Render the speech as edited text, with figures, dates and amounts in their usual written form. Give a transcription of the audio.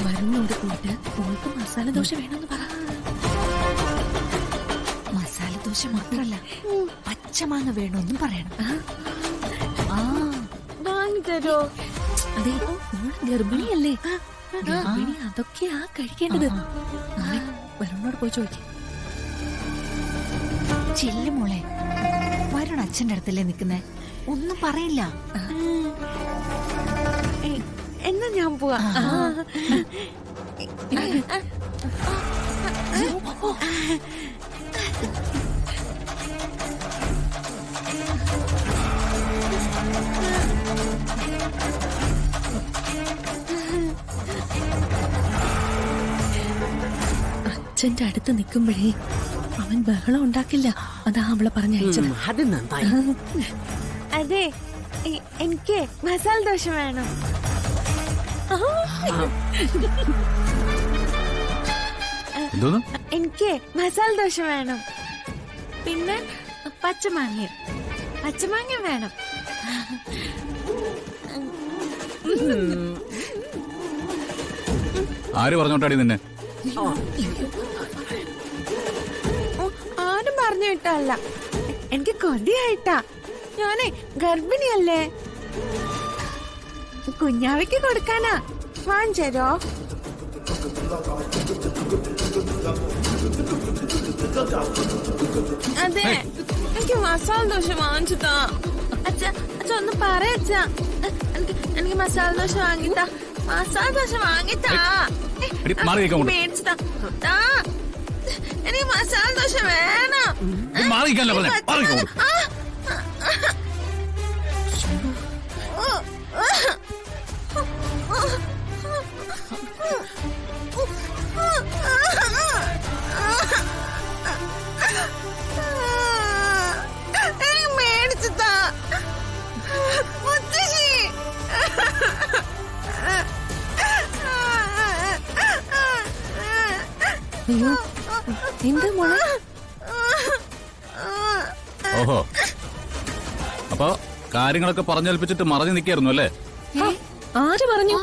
വരുന്നോട് പോയിട്ട് മോൾക്ക് മസാല ദോശ വേണമെന്ന് പറ. മസാല ദോശ മാത്രല്ല, പച്ചമാങ്ങ വേണമെന്നും പറയണം. വാങ്ങിത്തരോ? അതെ, മോള് ഗർഭിണിയല്ലേ? ഗർഭിണി അതൊക്കെയാ കഴിക്കേണ്ടത്. വരുന്നോട് പോയി ചോദിക്കും. ചെല്ലു മോളെ, വരുൺ അച്ഛന്റെ അടുത്തല്ലേ നിക്കുന്നേ, ഒന്നും പറയില്ല. എന്നാ ഞാൻ പോവാ. അച്ഛന്റെ അടുത്ത് നിൽക്കുമ്പോഴേ അവൻ ബഹളം ഉണ്ടാക്കില്ല. അതാ അവളെ പറഞ്ഞയച്ചത്. അത് നന്നായി. അതെ, എനിക്ക് മസാല ദോശ വേണം. എനിക്ക് മസാല ദോശ വേണം. പിന്നെ പച്ചമാങ്ങ വേണം. ആര് പറഞ്ഞോട്ടാടി നിന്നെ? ആരും പറഞ്ഞു വിട്ടല്ല, എനിക്ക് കൊതിയായിട്ടാ. ഞാനേ ഗർഭിണിയല്ലേ, കുഞ്ഞാവയ്ക്ക് കൊടുക്കാനാ. വാങ്ങിച്ചോ? അതെ, എനിക്ക് മസാല ദോശ വാങ്ങിച്ചതാ. അച്ഛ ഒന്ന് പറയച്ച, എനിക്ക് മസാല ദോശ വാങ്ങിത്താ. മസാല ദോശ വാങ്ങിത്താ. മേടിച്ചതാ. എനിക്ക് മസാല ദോശ വേണം. മേടിച്ചതാ. അയ്യോ, എന്താ മോളെ? ഓഹോ, അപ്പൊ കാര്യങ്ങളൊക്കെ പറഞ്ഞേൽപ്പിച്ചിട്ട് മറഞ്ഞു നിൽക്കായിരുന്നു അല്ലേ? ആര് പറഞ്ഞു?